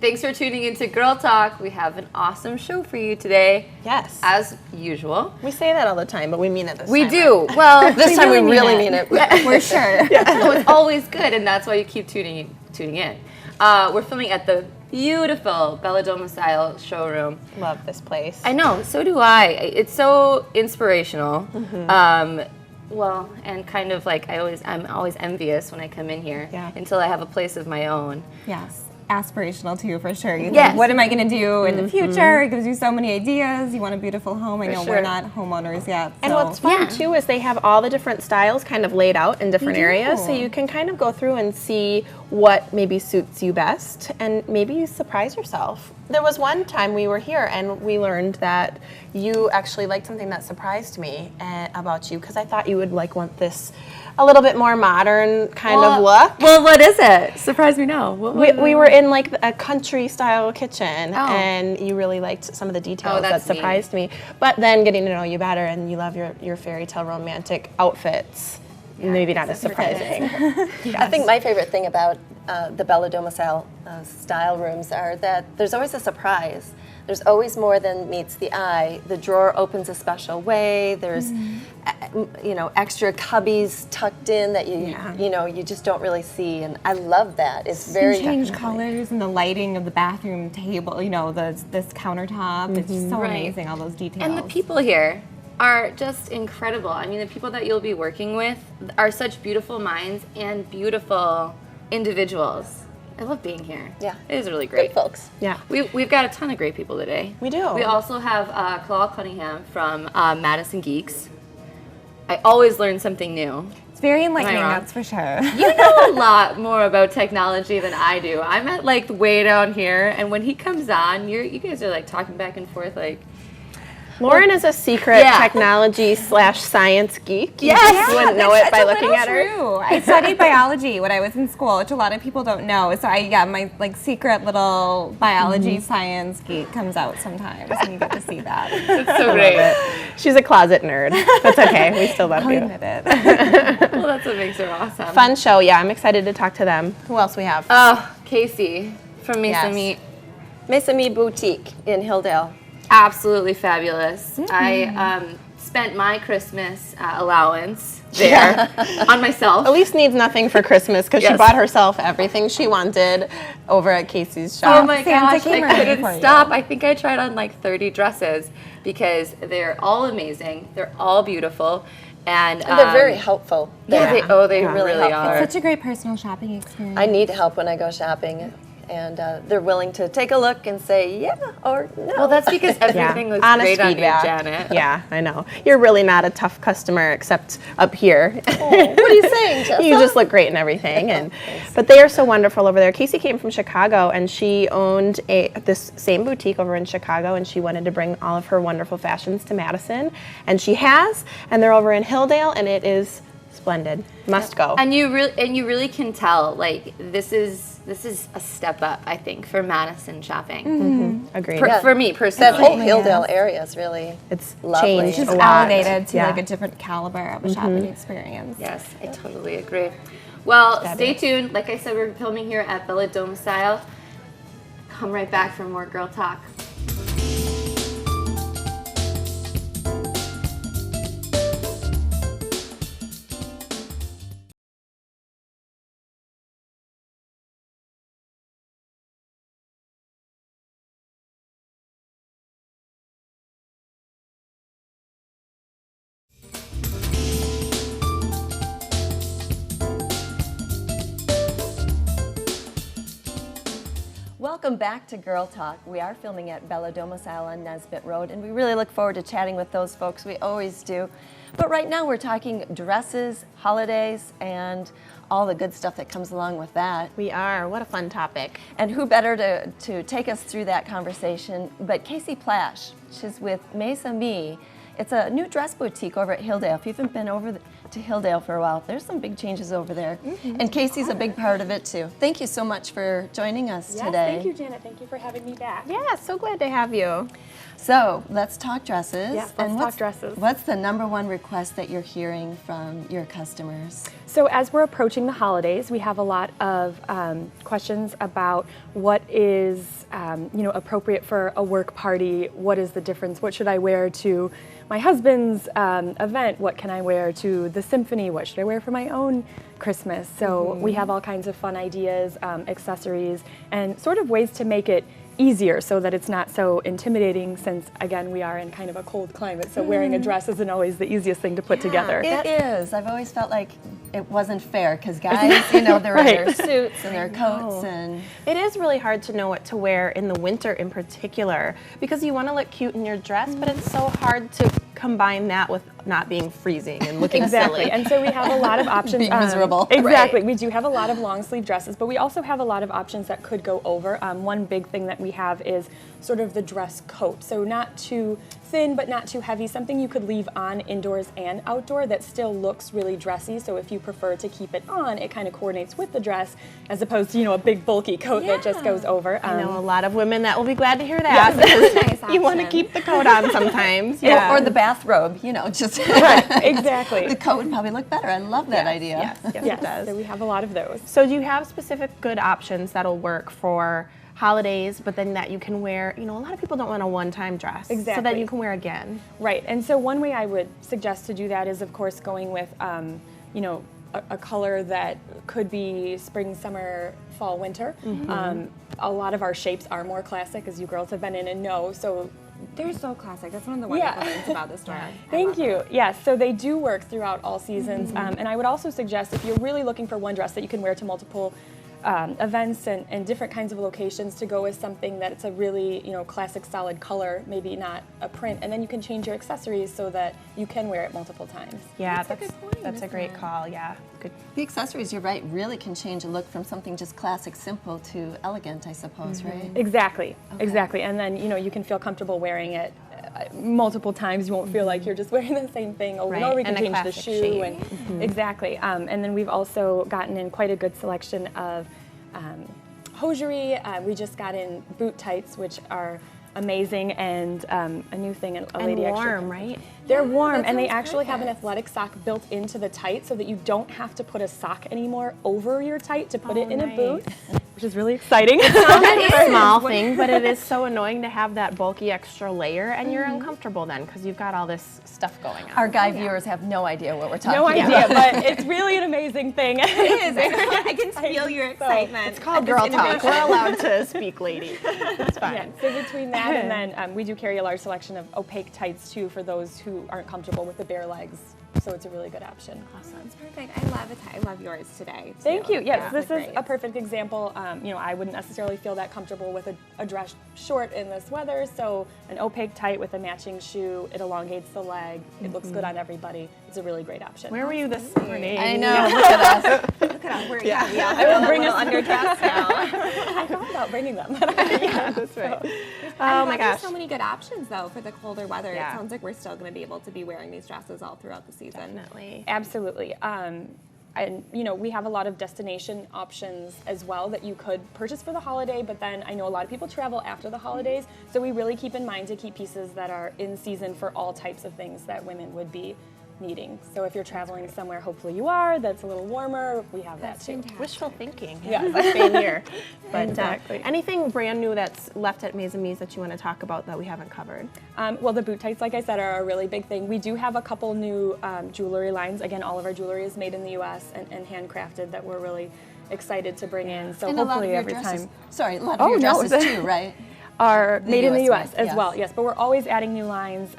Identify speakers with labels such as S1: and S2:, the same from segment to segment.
S1: Thanks for tuning into Girl Talk. We have an awesome show for you today.
S2: Yes.
S1: As usual.
S2: We say that all the time, but we mean it this time.
S1: We do. Well,
S2: this time we really mean it.
S1: We're sure. No, it's always good, and that's why you keep tuning in. We're filming at the beautiful Bella Domicile showroom.
S2: Love this place.
S1: I know, so do I. It's so inspirational. Well, and kind of like I'm always envious when I come in here until I have a place of my own.
S3: Yes. Aspirational too, for sure. You
S1: Yes.
S3: think, what am I going to do in the future? It gives you so many ideas. You want a beautiful home. I know
S1: sure.
S3: we're not homeowners yet.
S2: And
S3: so.
S2: what's fun too is they have all the different styles kind of laid out in different areas, so you can kind of go through and see what maybe suits you best and maybe you surprise yourself. There was one time we were here and we learned that you actually liked something that surprised me about you, because I thought you would want this a little bit more modern kind of look.
S1: Well, what is it? Surprise me now.
S2: We were in a country style kitchen and you really liked some of the details that surprised me. But then getting to know you better, and you love your fairy tale romantic outfits. Maybe not as surprising.
S4: I think my favorite thing about the Bella Domicile style rooms are that there's always a surprise. There's always more than meets the eye. The drawer opens a special way. There's, extra cubbies tucked in that you just don't really see, and I love that. It's very
S3: change colors and the lighting of the bathroom table. This countertop. It's just so amazing. All those details.
S1: And the people here are just incredible. I mean, the people that you'll be working with are such beautiful minds and beautiful individuals. I love being here.
S4: Yeah.
S1: It is really great.
S4: Good folks.
S2: Yeah.
S1: We've got a ton of great people today.
S2: We do.
S1: We also have Claude Cunningham from Madison Geeks. I always learn something new.
S3: It's very enlightening,
S1: wrong?
S3: that's for sure.
S1: You know a lot more about technology than I do. I'm at way down here, and when he comes on, you guys are talking back and forth
S2: Lauren is a secret technology / science geek. You just wouldn't know it by looking at her.
S3: True. I studied biology when I was in school, which a lot of people don't know. So my secret little biology science geek comes out sometimes, and you get to see that.
S1: It's so great.
S2: She's a closet nerd. That's okay. We still love you.
S3: I'll admit it.
S1: Well, that's what makes her awesome.
S2: Fun show. Yeah, I'm excited to talk to them. Who else we have?
S1: Oh, Casey from Mesa Meat.
S4: Mesa Meat Boutique in Hilldale.
S1: Absolutely fabulous. I spent my Christmas allowance there on myself.
S2: Elise needs nothing for Christmas because she bought herself everything she wanted over at Casey's shop.
S1: Oh my gosh, I couldn't stop. I think I tried on 30 dresses because they're all amazing. They're all beautiful. And
S4: they're very helpful.
S1: Yeah, they really are.
S3: It's such a great personal shopping experience.
S4: I need help when I go shopping. And they're willing to take a look and say, yeah or no.
S1: Well, that's because everything looks
S2: honest
S1: great
S2: feedback.
S1: on you, Janet.
S2: Yeah, I know. You're really not a tough customer except up here.
S4: Oh, what are you saying, Jessa?
S2: You just look great and everything. But they are so wonderful over there. Casey came from Chicago, and she owned this same boutique over in Chicago, and she wanted to bring all of her wonderful fashions to Madison. And she has, and they're over in Hilldale, and it is splendid. Must go.
S1: And you really can tell this is a step up, I think, for Madison shopping.
S2: Agreed.
S1: For me personally.
S4: That whole Hilldale area is really
S2: It's
S4: lovely.
S2: changed
S3: Just
S2: a lot.
S3: elevated to a different caliber of a shopping experience.
S1: Yes, I totally agree. Well, stay tuned. Like I said, we're filming here at Bella Domicile. Come right back for more Girl Talk.
S4: Welcome back to Girl Talk. We are filming at Bella Domicile on Nesbitt Road, and we really look forward to chatting with those folks. We always do. But right now we're talking dresses, holidays, and all the good stuff that comes along with that.
S2: We are. What a fun topic.
S4: And who better to take us through that conversation but Casey Plash. She's with Mesa Me. It's a new dress boutique over at Hilldale. If you haven't been over to Hilldale for a while, there's some big changes over there. And Casey's a big part of it too. Thank you so much for joining us
S5: Yes,
S4: today.
S5: thank you, Janet. Thank you for having me back.
S2: Yeah, so glad to have you.
S4: So let's talk dresses.
S5: Yes, let's talk dresses.
S4: What's the #1 request that you're hearing from your customers?
S5: So as we're approaching the holidays, we have a lot of questions about what is appropriate for a work party. What is the difference? What should I wear to my husband's event? What can I wear to the symphony? What should I wear for my own Christmas? So we have all kinds of fun ideas, accessories, and sort of ways to make it easier so that it's not so intimidating, since again we are in kind of a cold climate, so wearing a dress isn't always the easiest thing to put together.
S4: It is. I've always felt like it wasn't fair because guys, they're in their suits and their coats, and
S2: It is really hard to know what to wear in the winter in particular, because you want to look cute in your dress, but it's so hard to combine that with not being freezing and looking
S5: Exactly,
S2: silly.
S5: and so we have a lot of options.
S4: Being miserable.
S5: Exactly, we do have a lot of long sleeve dresses, but we also have a lot of options that could go over. One big thing that we have is sort of the dress coat, so not too thin but not too heavy, something you could leave on indoors and outdoor that still looks really dressy. So if you prefer to keep it on, it kind of coordinates with the dress, as opposed to a big bulky coat that just goes over.
S2: I know a lot of women that will be glad to hear that.
S3: Nice
S2: You want to
S3: option.
S2: keep the coat on sometimes.
S4: or the bathrobe, just
S5: Exactly.
S4: the coat would probably look better. I love that idea.
S2: Yes, yes,
S5: Yes,
S2: it does.
S5: so we have a lot of those.
S2: So do you have specific good options that'll work for holidays, but then that you can wear, a lot of people don't want a one-time dress. So that
S5: Exactly.
S2: you can wear again.
S5: Right, and so one way I would suggest to do that is, of course, going with, a color that could be spring, summer, fall, winter. A lot of our shapes are more classic, as you girls have been in and know. So
S3: They're so classic. That's one of the wonderful things about the store.
S5: thank you. Yes, so they do work throughout all seasons. And I would also suggest, if you're really looking for one dress that you can wear to multiple events and different kinds of locations, to go with something that it's a really classic solid color, maybe not a print, and then you can change your accessories so that you can wear it multiple times.
S2: Yeah,
S3: That's a good point,
S2: that's a
S3: isn't
S2: great
S3: it?
S2: call. Yeah, good.
S4: The accessories, you're right, really can change a look from something just classic, simple to elegant, I suppose, right?
S5: Exactly, exactly. And then you can feel comfortable wearing it multiple times. You won't feel like you're just wearing the same thing over and
S2: Right,
S5: over. You can
S2: and a
S5: change the
S2: classic
S5: shoe
S2: shape.
S5: and exactly. And then we've also gotten in quite a good selection of hosiery. We just got in boot tights, which are amazing, and a new thing. A lady
S2: And
S5: actually
S2: warm, right?
S5: They're warm,
S3: that
S5: and they
S3: sounds
S5: actually have an
S3: perfect.
S5: athletic sock built into the tight, so that you don't have to put a sock anymore over your tight to put it in a boot, which is really exciting.
S2: It's a small thing, but it is so annoying to have that bulky extra layer, and you're uncomfortable then because you've got all this stuff going on.
S4: Our guy viewers have no idea what we're talking
S5: No
S4: about.
S5: idea, but it's really an amazing thing.
S3: It is. I can feel your excitement.
S2: It's called girl talk. We're allowed to speak, lady. It's fine.
S5: Yeah, so between that and then we do carry a large selection of opaque tights too, for those who aren't comfortable with the bare legs. So it's a really good option.
S3: That's perfect. I love it. I love yours today.
S5: Thank
S3: too.
S5: you. Yes,
S3: Yeah.
S5: this
S3: They're
S5: is
S3: great.
S5: a perfect example. I wouldn't necessarily feel that comfortable with a dress short in this weather, so an opaque tight with a matching shoe, it elongates the leg, it looks good on everybody. It's a really great option.
S2: Where were you this morning?
S4: I know, look at us.
S3: Look at us. We're, yeah, we all
S5: I will
S3: have
S5: bring
S3: a little
S5: us-
S3: underdress now.
S5: I thought about bringing them.
S2: That's right.
S3: I
S2: Oh
S3: love
S2: my
S3: there's
S2: gosh.
S3: so many good options though for the colder weather.
S2: Yeah.
S3: It sounds like we're still going to be able to be wearing these dresses all throughout the season.
S2: Definitely.
S5: Absolutely. And we have a lot of destination options as well that you could purchase for the holiday, but then I know a lot of people travel after the holidays, so we really keep in mind to keep pieces that are in season for all types of things that women would be needing. So if you're traveling somewhere, hopefully you are, that's a little warmer, we have that too.
S2: Wishful thinking.
S5: Yeah.
S2: Same here. But
S5: Exactly.
S2: anything brand new that's left at Maze and Mies that you want to talk about that we haven't covered?
S5: Well, the boot tights, like I said, are a really big thing. We do have a couple new jewelry lines. Again, all of our jewelry is made in the U.S. and handcrafted that we're really excited to bring in. So
S4: And a lot of
S5: hopefully
S4: your
S5: every
S4: dresses,
S5: time
S4: sorry, a lot
S5: Oh,
S4: of your
S5: no,
S4: dresses too, right?
S5: are made in the
S4: US
S5: U.S.
S4: ones,
S5: as well.
S4: yes.
S5: Yes, but we're always adding new lines.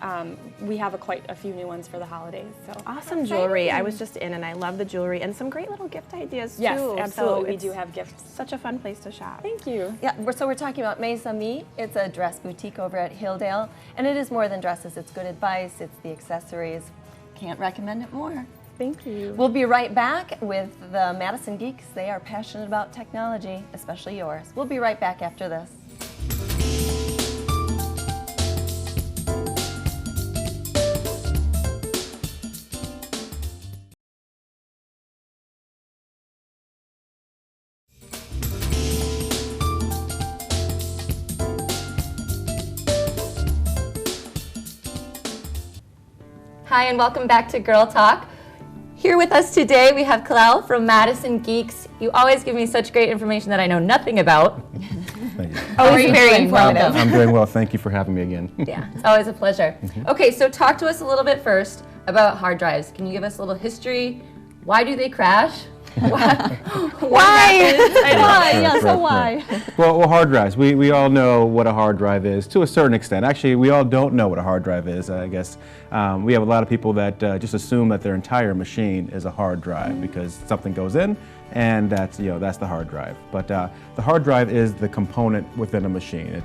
S5: We have quite a few new ones for the holidays. So
S2: Awesome jewelry. I was just in and I love the jewelry and some great little gift ideas
S5: yes,
S2: too.
S5: absolutely,
S2: So
S5: we
S2: it's
S5: do have gifts.
S2: such a fun place to shop.
S5: Thank you.
S4: Yeah, so we're talking about Maze Amis. It's a dress boutique over at Hilldale, and it is more than dresses. It's good advice, it's the accessories. Can't recommend it more.
S5: Thank you.
S4: We'll be right back with the Madison Geeks. They are passionate about technology, especially yours. We'll be right back after this.
S1: Hi, and welcome back to Girl Talk. Here with us today, we have Kalel from Madison Geeks. You always give me such great information that I know nothing about.
S6: Thank you.
S1: Always very informative.
S6: I'm doing well. Thank you for having me again.
S1: Yeah, it's always a pleasure. Okay, so talk to us a little bit first about hard drives. Can you give us a little history? Why do they crash? Why?
S6: Why? Well, hard drives. We all know what a hard drive is to a certain extent. Actually, we all don't know what a hard drive is, I guess. We have a lot of people that just assume that their entire machine is a hard drive because something goes in and that's the hard drive. But the hard drive is the component within a machine.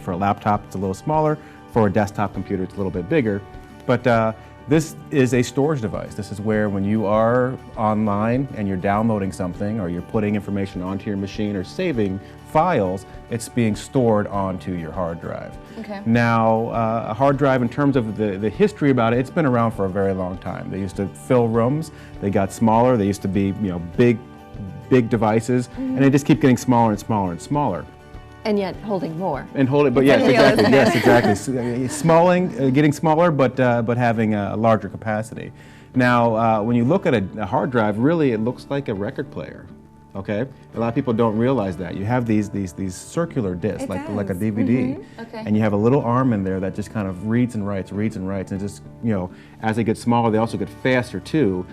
S6: For a laptop, it's a little smaller. For a desktop computer, it's a little bit bigger. But this is a storage device. This is where when you are online and you're downloading something or you're putting information onto your machine or saving files, it's being stored onto your hard drive.
S1: Okay.
S6: Now, a hard drive, in terms of the history about it, it's been around for a very long time. They used to fill rooms. They got smaller. They used to be big devices, and they just keep getting smaller and smaller and smaller.
S4: And yet holding more.
S6: And hold it, but yes, exactly, yes, exactly. Getting smaller, but having a larger capacity. Now, when you look at a hard drive, really, it looks like a record player. Okay, a lot of people don't realize that you have these circular discs, like a DVD,
S1: Okay.
S6: and you have a little arm in there that just kind of reads and writes, and just as they get smaller, they also get faster too.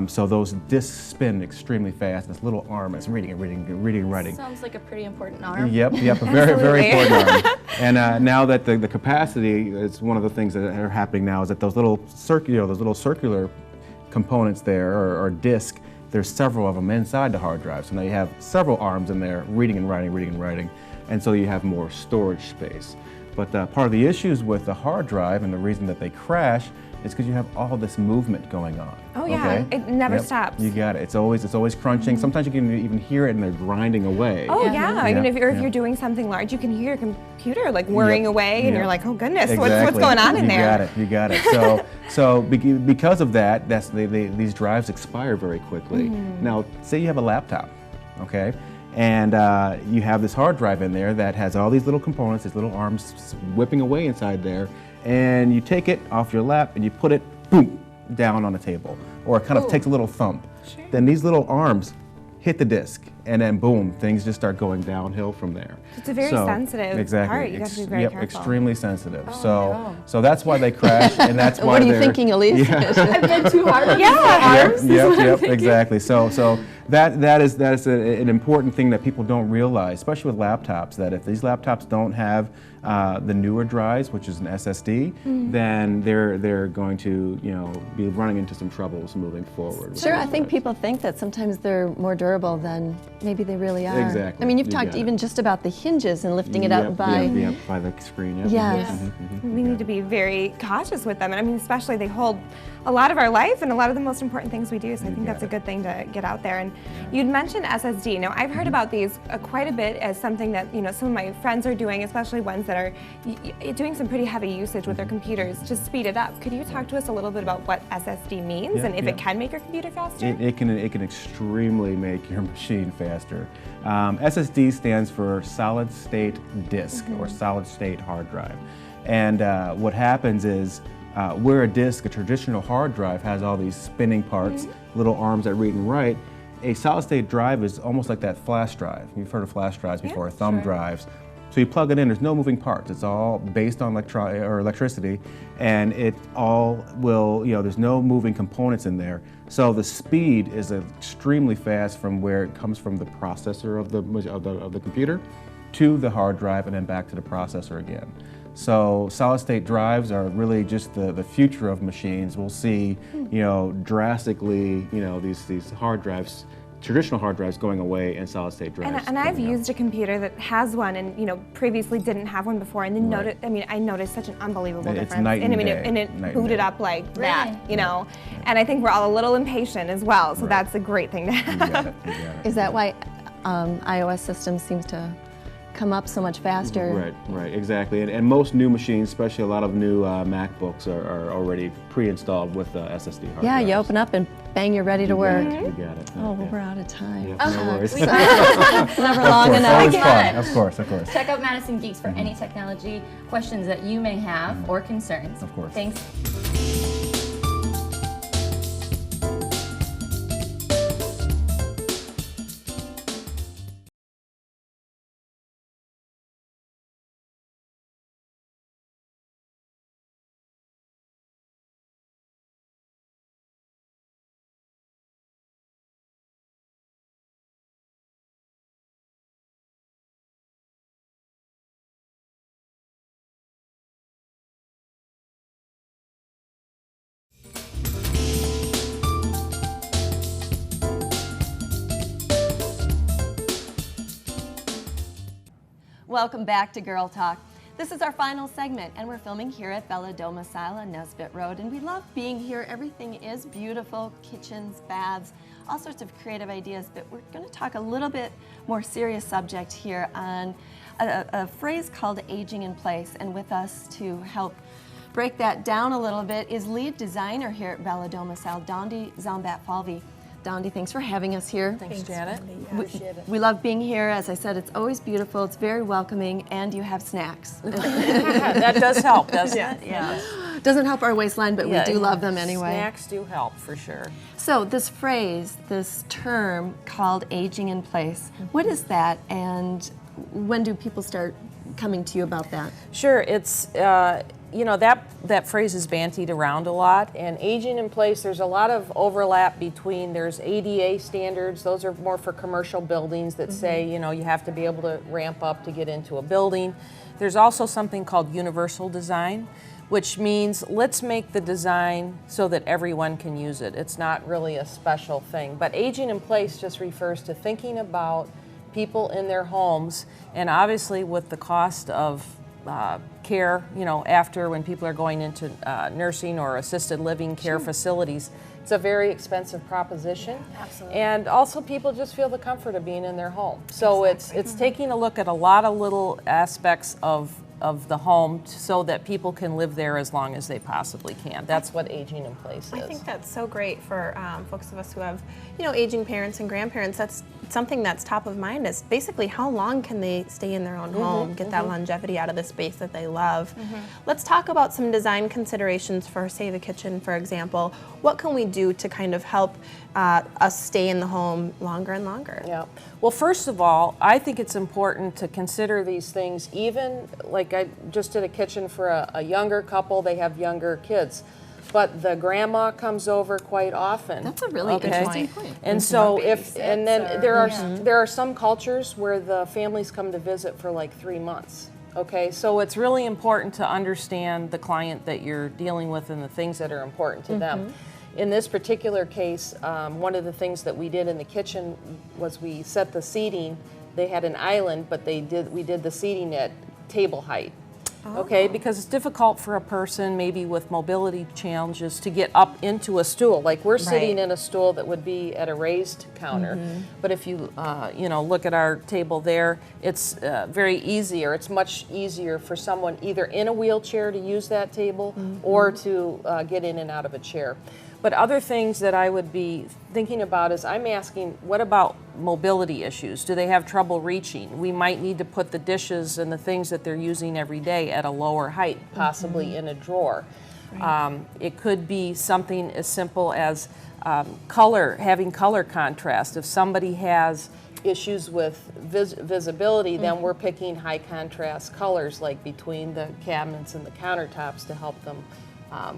S6: So those discs spin extremely fast. This little arm is reading and writing.
S1: Sounds like a pretty important arm.
S6: Yep, a very important arm. And now that the capacity is one of the things that are happening now is that those little circular components there or disc, there's several of them inside the hard drive. So now you have several arms in there reading and writing, and so you have more storage space. But part of the issues with the hard drive and the reason that they crash is because you have all this movement going on.
S3: Oh yeah,
S6: okay?
S3: it never stops.
S6: You got it. It's always crunching. Sometimes you can even hear it and they're grinding away.
S3: Oh yeah, I mean if you're
S6: yeah.
S3: doing something large, you can hear your computer like whirring away, and
S6: Yep.
S3: you're like, oh goodness,
S6: Exactly.
S3: what's going on in there?
S6: You got it. So because of that, these drives expire very quickly. Now, say you have a laptop, okay, and you have this hard drive in there that has all these little components, these little arms whipping away inside there, and you take it off your lap and you put it, boom, down on the table, or it kind of takes a little thump.
S3: Sure.
S6: Then these little arms hit the disc, and then boom, things just start going downhill from there.
S3: It's a very sensitive
S6: exactly.
S3: part. You got to be very careful.
S6: Extremely sensitive. So that's why they crash, and that's why
S4: What are you
S6: they're-
S4: thinking, Elise?
S1: I've been too hard.
S6: Yep, exactly. So that is an important thing that people don't realize, especially with laptops, that if these laptops don't have the newer drives, which is an SSD, then they're going to be running into some troubles moving forward.
S4: Sure, I think people think that sometimes they're more durable than maybe they really are.
S6: Exactly.
S4: I mean, you've
S6: You
S4: talked
S6: got it.
S4: even just about the hinges and lifting it up by.
S6: by the screen. Yep.
S4: Yes.
S3: We need to be very cautious with them, and I mean, especially they hold a lot of our life and a lot of the most important things we do. So I think that's a good thing to get out there. And you'd mentioned SSD. Now I've heard about these quite a bit as something that some of my friends are doing, especially ones that are doing some pretty heavy usage with their computers to speed it up. Could you talk to us a little bit about what SSD means and if it can make your computer faster?
S6: It can extremely make your machine faster. SSD stands for solid state disk or solid state hard drive. And what happens is where a traditional hard drive has all these spinning parts, little arms that read and write, a solid state drive is almost like that flash drive. You've heard of flash drives before, thumb drives. So you plug it in, there's no moving parts. It's all based on electricity, and it all will, there's no moving components in there. So the speed is extremely fast from where it comes from the processor of the computer to the hard drive and then back to the processor again. So solid state drives are really just the future of machines. We'll see, drastically, these hard drives, traditional hard drives going away and solid state drives.
S3: And I've
S6: coming out.
S3: used a computer that has one and previously didn't have one before, and then I noticed such an unbelievable
S6: It's
S3: difference.
S6: night and day.
S3: It
S6: Night and
S3: booted
S6: day.
S3: up like that, And I think we're all a little impatient as well, so that's a great thing to
S6: You
S3: have.
S6: got it, you got it.
S4: Is that why iOS systems seems to come up so much faster?
S6: Right, exactly. And most new machines, especially a lot of new MacBooks, are already pre-installed with SSD hard
S4: Yeah,
S6: drives.
S4: you open up and bang, you're ready to work.
S6: You got it.
S4: Oh, well, we're out of time.
S6: Yeah, no worries.
S4: Never long enough.
S6: Always fun. Of course.
S1: Check out Madison Geeks for any technology questions that you may have or concerns.
S6: Of course.
S1: Thanks.
S4: Welcome back to Girl Talk. This is our final segment, and we're filming here at Bella Domicile on Nesbitt Road, and we love being here. Everything is beautiful, kitchens, baths, all sorts of creative ideas, but we're going to talk a little bit more serious subject here on a phrase called aging in place, and with us to help break that down a little bit is lead designer here at Bella Domicile, Dondi Zombat-Falvey. Dondi, thanks for having us here.
S7: Thanks, Janet.
S4: We love being here. As I said, it's always beautiful, it's very welcoming, and you have snacks.
S7: That does help, doesn't it?
S4: Yeah. Doesn't help our waistline, but we do love them anyway.
S7: Snacks do help, for sure.
S4: So this phrase, this term called aging in place, what is that, and when do people start coming to you about that?
S7: Sure, it's, you know, that phrase is bantied around a lot, and aging in place, there's a lot of overlap between, there's ADA standards, those are more for commercial buildings that say, you know, you have to be able to ramp up to get into a building. There's also something called universal design, which means let's make the design so that everyone can use it. It's not really a special thing, but aging in place just refers to thinking about people in their homes, and obviously with the cost of care, you know, after when people are going into nursing or assisted living care facilities, it's a very expensive proposition. Absolutely. And also people just feel the comfort of being in their home. So it's taking a look at a lot of little aspects of the home so that people can live there as long as they possibly can. That's what aging in place is.
S2: I think that's so great for folks of us who have, you know, aging parents and grandparents. That's something that's top of mind, is basically how long can they stay in their own home, get that longevity out of the space that they love. Let's talk about some design considerations for, say, the kitchen, for example. What can we do to kind of help us stay in the home longer and longer?
S7: Yeah. Well, first of all, I think it's important to consider these things, even like I just did a kitchen for a younger couple, they have younger kids. But the grandma comes over quite often.
S4: That's a really interesting point.
S7: And so there are some cultures where the families come to visit for like 3 months. Okay, so it's really important to understand the client that you're dealing with and the things that are important to them. In this particular case, one of the things that we did in the kitchen was we set the seating. They had an island, but we did the seating at table height. Okay, because it's difficult for a person maybe with mobility challenges to get up into a stool. Like we're sitting in a stool that would be at a raised counter, but if you you know, look at our table there, it's very easy, or it's much easier for someone either in a wheelchair to use that table or to get in and out of a chair. But other things that I would be thinking about is I'm asking, what about mobility issues? Do they have trouble reaching? We might need to put the dishes and the things that they're using every day at a lower height, possibly in a drawer. It could be something as simple as having color contrast. If somebody has issues with visibility, then we're picking high contrast colors like between the cabinets and the countertops to help them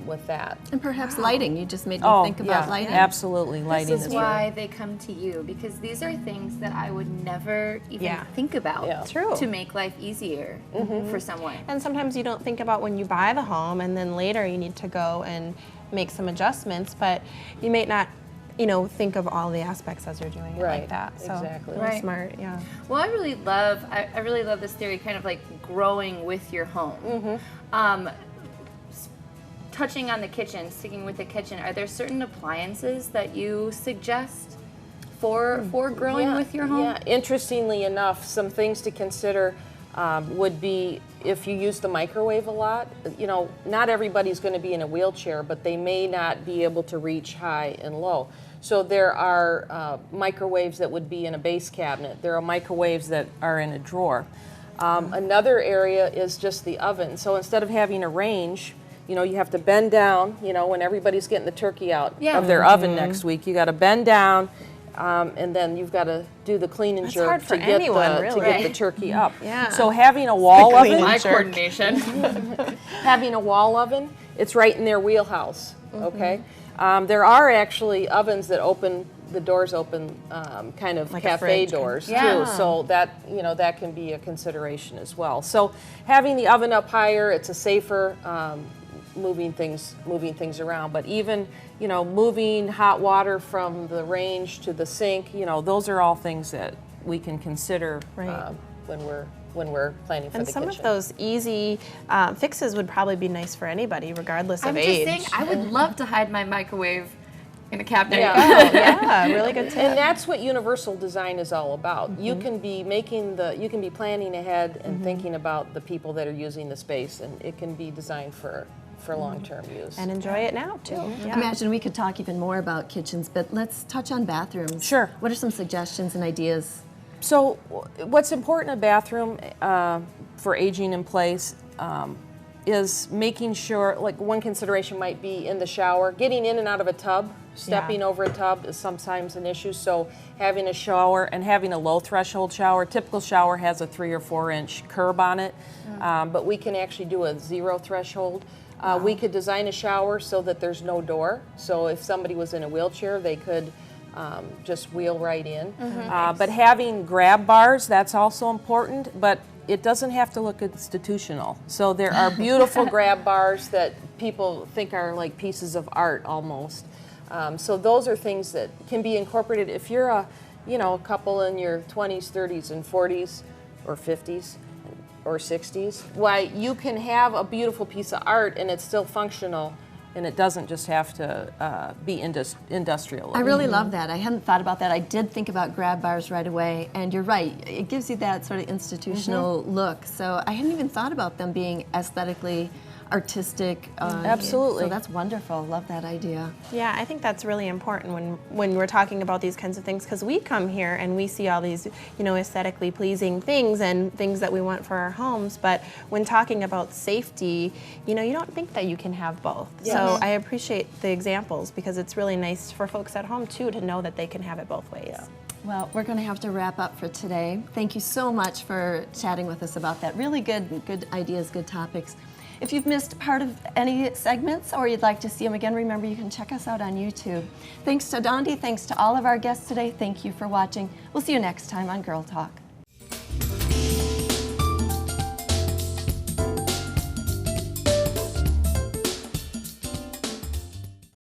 S7: with that.
S4: And perhaps lighting. You just made me think about lighting.
S7: Absolutely, lighting
S1: This is why they come to you, because these are things that I would never even think about to make life easier for someone.
S2: And sometimes you don't think about when you buy the home, and then later you need to go and make some adjustments, but you may not, you know, think of all the aspects as you're doing it like that. So
S7: exactly.
S2: Really smart,
S1: Well, I really love this theory, kind of like growing with your home. Touching on the kitchen, sticking with the kitchen, are there certain appliances that you suggest for growing with your home?
S7: Yeah, interestingly enough, some things to consider would be if you use the microwave a lot. You know, not everybody's going to be in a wheelchair, but they may not be able to reach high and low. So there are microwaves that would be in a base cabinet. There are microwaves that are in a drawer. Another area is just the oven. So instead of having a range, you know, you have to bend down, you know, when everybody's getting the turkey out of their oven next week, you got to bend down, and then you've got to do the clean and jerk to get the turkey up. So having a wall oven, having a wall oven, it's right in their wheelhouse. Okay, there are actually ovens that the doors open kind of like cafe doors too, so that, you know, that can be a consideration as well. So having the oven up higher, it's a safer moving things around. But even, you know, moving hot water from the range to the sink, you know, those are all things that we can consider when we're when we're planning for
S2: And
S7: the
S2: some
S7: kitchen.
S2: of those easy fixes would probably be nice for anybody, regardless
S1: I'm
S2: of
S1: just
S2: age.
S1: saying, I would love to hide my microwave in a cabinet.
S2: Yeah, really good tip.
S7: And that's what universal design is all about. You can be you can be planning ahead and thinking about the people that are using the space, and it can be designed for long-term use.
S2: And enjoy it now, too. Yeah.
S8: Imagine we could talk even more about kitchens, but let's touch on bathrooms.
S7: Sure.
S8: What are some suggestions and ideas?
S7: So what's important in a bathroom for aging in place is making sure, like one consideration might be in the shower, getting in and out of a tub. Stepping over a tub is sometimes an issue, so having a shower and having a low threshold shower. Typical shower has a 3 or 4 inch curb on it, but we can actually do a 0 threshold. We could design a shower so that there's no door, so if somebody was in a wheelchair, they could just wheel right in. But having grab bars, that's also important, but it doesn't have to look institutional. So there are beautiful grab bars that people think are like pieces of art almost. So those are things that can be incorporated if you're a couple in your 20s, 30s, and 40s, or 50s, or 60s. Why, you can have a beautiful piece of art and it's still functional, and it doesn't just have to be industrial.
S8: I really love that. I hadn't thought about that. I did think about grab bars right away, and you're right. It gives you that sort of institutional look. So I hadn't even thought about them being aesthetically artistic.
S7: Absolutely.
S8: So that's wonderful. Love that idea.
S2: Yeah, I think that's really important when we're talking about these kinds of things, because we come here and we see all these, aesthetically pleasing things and things that we want for our homes. But when talking about safety, you don't think that you can have both.
S7: Yes.
S2: So I appreciate the examples, because it's really nice for folks at home too to know that they can have it both ways.
S7: Yeah.
S8: Well, we're going to have to wrap up for today. Thank you so much for chatting with us about that. Really good ideas, good topics. If you've missed part of any segments or you'd like to see them again, remember you can check us out on YouTube. Thanks to Dondi, thanks to all of our guests today. Thank you for watching. We'll see you next time on Girl Talk.